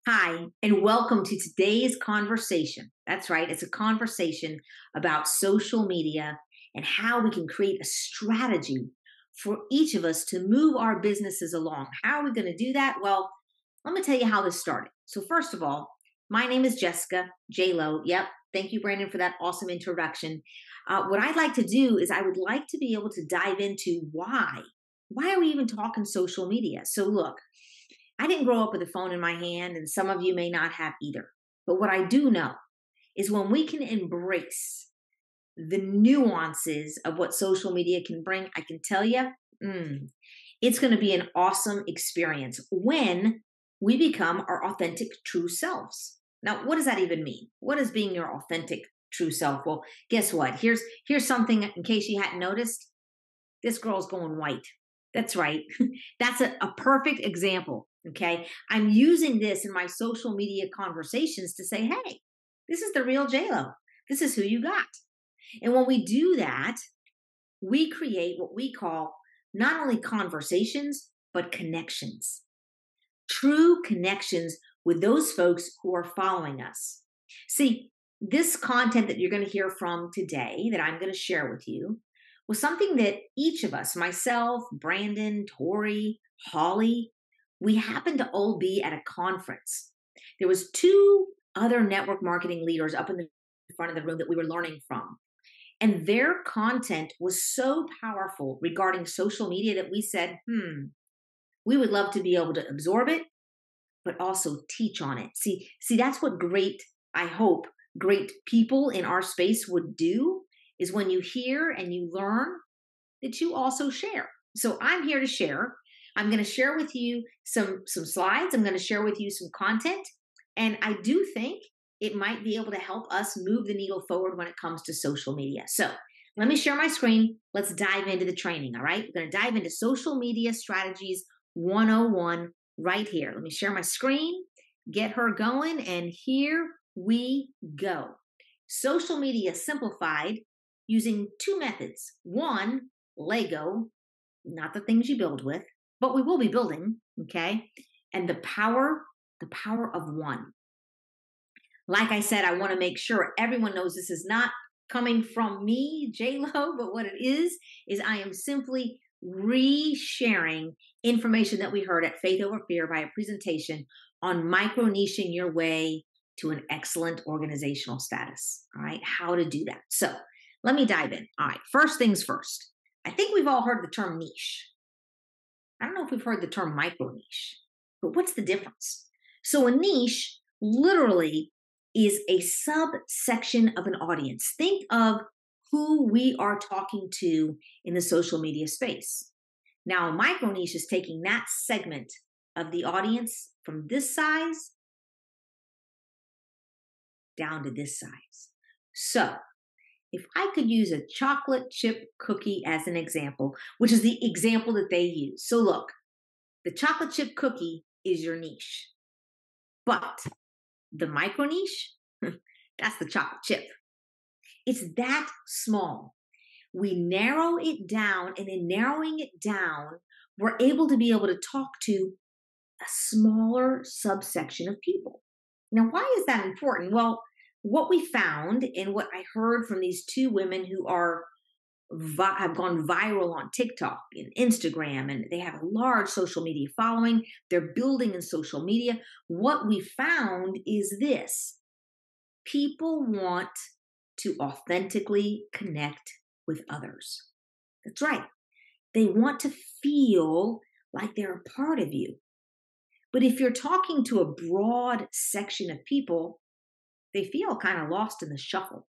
Hi, and welcome to today's conversation. That's right, it's a conversation about social media and how we can create a strategy for each of us to move our businesses along. How are we going to do that? Well, let me tell you how this started. So, first of all, my name is Jessica J Lo. Yep. Thank you, Brandon, for that awesome introduction. What I'd like to do is I would like to be able to dive into why. Why are we even talking social media? So, look, I didn't grow up with a phone in my hand, and some of you may not have either. But what I do know is when we can embrace the nuances of what social media can bring, I can tell you, it's going to be an awesome experience when we become our authentic true selves. Now, what does that even mean? What is being your authentic true self? Well, guess what? Here's something in case you hadn't noticed. This girl's going white. That's right. That's a perfect example. Okay. I'm using this in my social media conversations to say, hey, this is the real JLo. This is who you got. And when we do that, we create what we call not only conversations, but connections, true connections with those folks who are following us. See, this content that you're going to hear from today, that I'm going to share with you, was something that each of us, myself, Brandon, Tori, Holly, we happened to all be at a conference. There was two other network marketing leaders up in the front of the room that we were learning from. And their content was so powerful regarding social media that we said, we would love to be able to absorb it, but also teach on it. See, that's what I hope, great people in our space would do is when you hear and you learn that you also share. So I'm here to share. I'm going to share with you some slides. I'm going to share with you some content. And I do think it might be able to help us move the needle forward when it comes to social media. So let me share my screen. Let's dive into the training. All right. We're going to dive into social media strategies 101 right here. Let me share my screen, get her going, and here we go. Social media simplified using two methods. One, Lego, not the things you build with, but we will be building, okay? And the power of one. Like I said, I want to make sure everyone knows this is not coming from me, J-Lo, but what it is I am simply re-sharing information that we heard at Faith Over Fear by a presentation on micro-niching your way to an excellent organizational status. All right, how to do that. So let me dive in. All right, first things first. I think we've all heard the term niche. I don't know if we've heard the term micro niche, but what's the difference? So a niche literally is a subsection of an audience. Think of who we are talking to in the social media space. Now, a micro niche is taking that segment of the audience from this size down to this size. So if I could use a chocolate chip cookie as an example, which is the example that they use. So look, the chocolate chip cookie is your niche, but the micro niche, that's the chocolate chip. It's that small. We narrow it down, and in narrowing it down, we're able to talk to a smaller subsection of people. Now, why is that important? Well, what we found and what I heard from these two women who have gone viral on TikTok and Instagram, and they have a large social media following. They're building in social media. What we found is this: people want to authentically connect with others. That's right. They want to feel like they're a part of you. But if you're talking to a broad section of people, they feel kind of lost in the shuffle.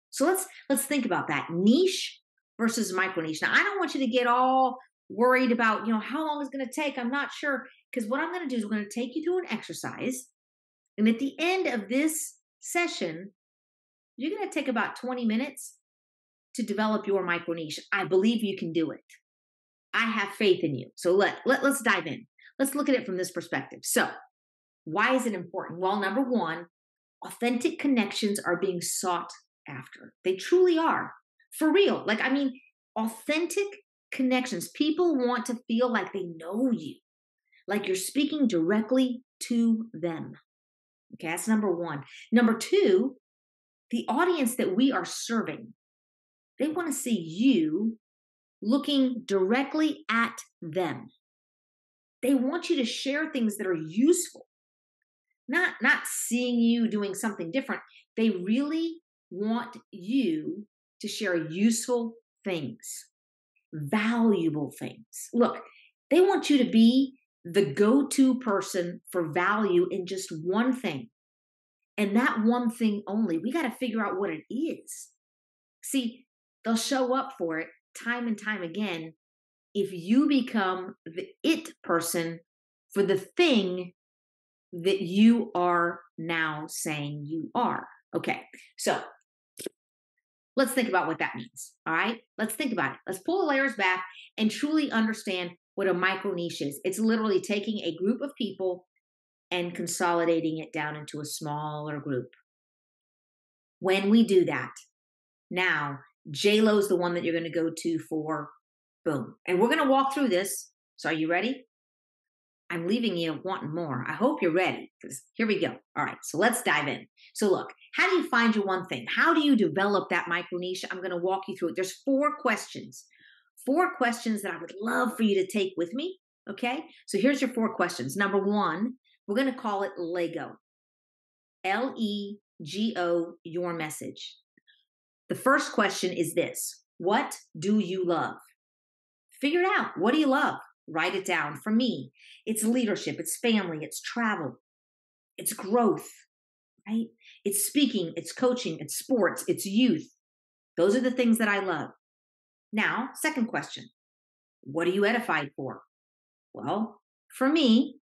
So let's think about that niche versus micro niche. Now, I don't want you to get all worried about, how long it's going to take. I'm not sure, because what I'm going to do is we're going to take you through an exercise. And at the end of this session, you're going to take about 20 minutes to develop your micro niche. I believe you can do it. I have faith in you. So let's dive in. Let's look at it from this perspective. So why is it important? Well, number one, authentic connections are being sought after. They truly are. For real. Authentic connections. People want to feel like they know you, like you're speaking directly to them. Okay, that's number one. Number two, the audience that we are serving, they want to see you looking directly at them. They want you to share things that are useful, not seeing you doing something different. They really want you to share useful things, valuable things. Look, they want you to be the go-to person for value in just one thing. And that one thing only. We got to figure out what it is. See, they'll show up for it time and time again if you become the it person for the thing that you are now saying you are. Okay, so let's think about what that means. All right, let's think about it. Let's pull the layers back and truly understand what a micro niche is. It's literally taking a group of people and consolidating it down into a smaller group. When we do that, now JLo's the one that you're going to go to for boom. And we're going to walk through this. So are you ready? I'm leaving you wanting more. I hope you're ready because here we go. All right, so let's dive in. So look, how do you find your one thing? How do you develop that micro niche? I'm going to walk you through it. There's four questions that I would love for you to take with me. Okay, so here's your four questions. Number one, we're going to call it Lego. Lego, your message. The first question is this: what do you love? Figure it out. What do you love? Write it down. For me, it's leadership, it's family, it's travel, it's growth, right? It's speaking, it's coaching, it's sports, it's youth. Those are the things that I love. Now, second question: what are you edified for? Well, for me,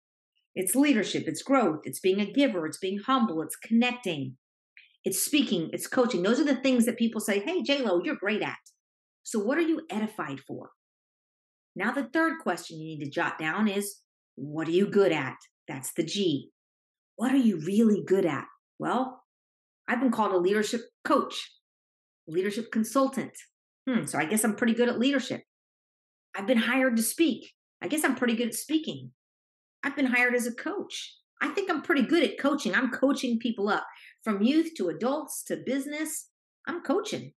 it's leadership, it's growth, it's being a giver, it's being humble, it's connecting, it's speaking, it's coaching. Those are the things that people say, hey, JLo, you're great at. So what are you edified for? Now, the third question you need to jot down is, what are you good at? That's the G. What are you really good at? Well, I've been called a leadership coach, leadership consultant. So I guess I'm pretty good at leadership. I've been hired to speak. I guess I'm pretty good at speaking. I've been hired as a coach. I think I'm pretty good at coaching. I'm coaching people up from youth to adults to business. I'm coaching,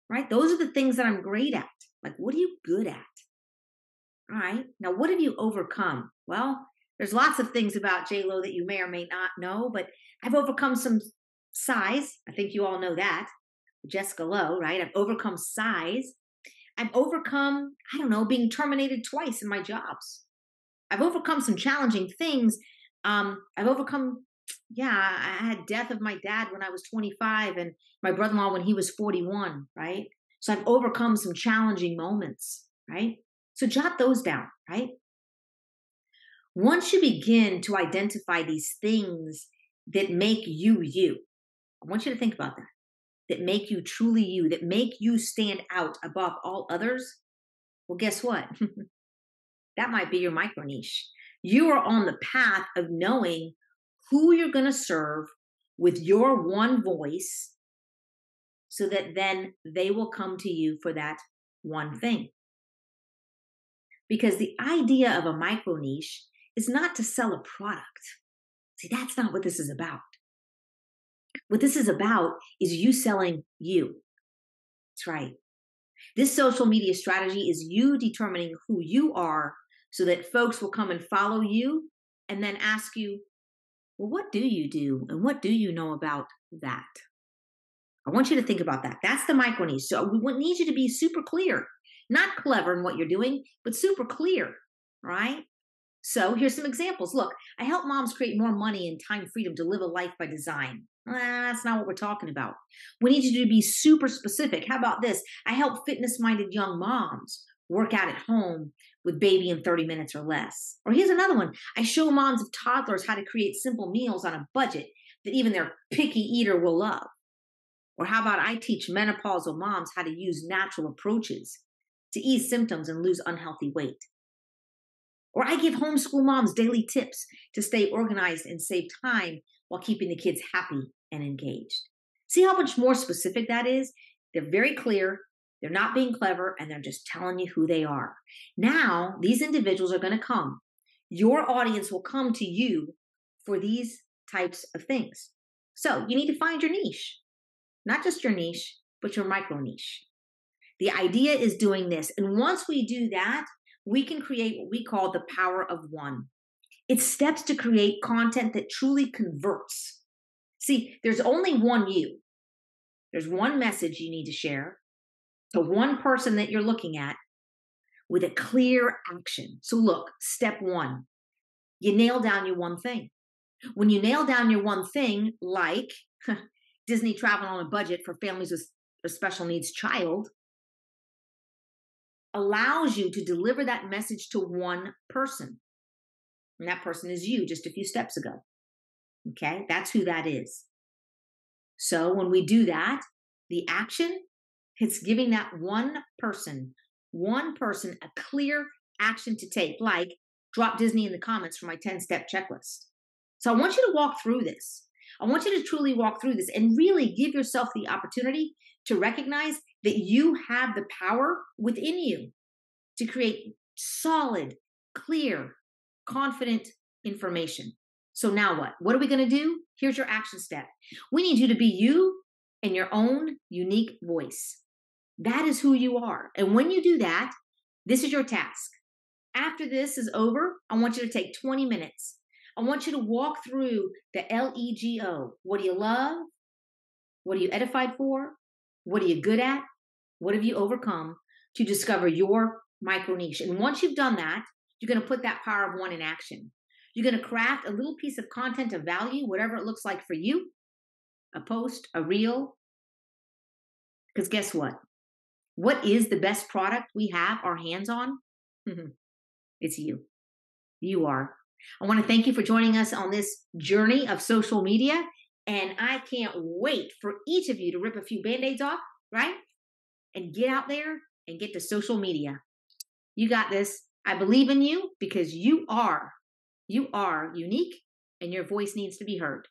right? Those are the things that I'm great at. Like, what are you good at? All right. Now, what have you overcome? Well, there's lots of things about JLo that you may or may not know, but I've overcome some size. I think you all know that. Jessica Lowe, right? I've overcome size. I've overcome, I don't know, being terminated twice in my jobs. I've overcome some challenging things. I've overcome, I had death of my dad when I was 25 and my brother-in-law when he was 41, right? So I've overcome some challenging moments, right? So jot those down, right? Once you begin to identify these things that make you you, I want you to think about that make you truly you, that make you stand out above all others. Well, guess what? That might be your micro niche. You are on the path of knowing who you're going to serve with your one voice so that then they will come to you for that one thing. Because the idea of a micro niche is not to sell a product. See, that's not what this is about. What this is about is you selling you. That's right. This social media strategy is you determining who you are so that folks will come and follow you and then ask you, well, what do you do? And what do you know about that? I want you to think about that. That's the micro niche. So we need you to be super clear, not clever in what you're doing, but super clear, right? So here's some examples. Look, I help moms create more money and time freedom to live a life by design. That's not what we're talking about. We need you to be super specific. How about this? I help fitness-minded young moms work out at home with baby in 30 minutes or less. Or here's another one. I show moms of toddlers how to create simple meals on a budget that even their picky eater will love. Or how about I teach menopausal moms how to use natural approaches to ease symptoms and lose unhealthy weight. Or I give homeschool moms daily tips to stay organized and save time while keeping the kids happy and engaged. See how much more specific that is? They're very clear, they're not being clever, and they're just telling you who they are. Now, these individuals are going to come. Your audience will come to you for these types of things. So you need to find your niche, not just your niche, but your micro niche. The idea is doing this. And once we do that, we can create what we call the power of one. It's steps to create content that truly converts. See, there's only one you. There's one message you need to share to one person that you're looking at with a clear action. So look, step one, you nail down your one thing. When you nail down your one thing, like Disney traveling on a budget for families with a special needs child, allows you to deliver that message to one person. And that person is you just a few steps ago. Okay, that's who that is. So when we do that, the action, it's giving that one person a clear action to take, like drop Disney in the comments for my 10-step checklist. So I want you to walk through this. I want you to truly walk through this and really give yourself the opportunity to recognize that you have the power within you to create solid, clear, confident information. So now what? What are we going to do? Here's your action step. We need you to be you in your own unique voice. That is who you are. And when you do that, this is your task. After this is over, I want you to take 20 minutes. I want you to walk through the LEGO. What do you love? What are you edified for? What are you good at? What have you overcome to discover your micro niche? And once you've done that, you're going to put that power of one in action. You're going to craft a little piece of content of value, whatever it looks like for you, a post, a reel. Because guess what? What is the best product we have our hands on? It's you. You are. I want to thank you for joining us on this journey of social media. And I can't wait for each of you to rip a few Band-Aids off, right? And get out there and get to social media. You got this. I believe in you because you are unique and your voice needs to be heard.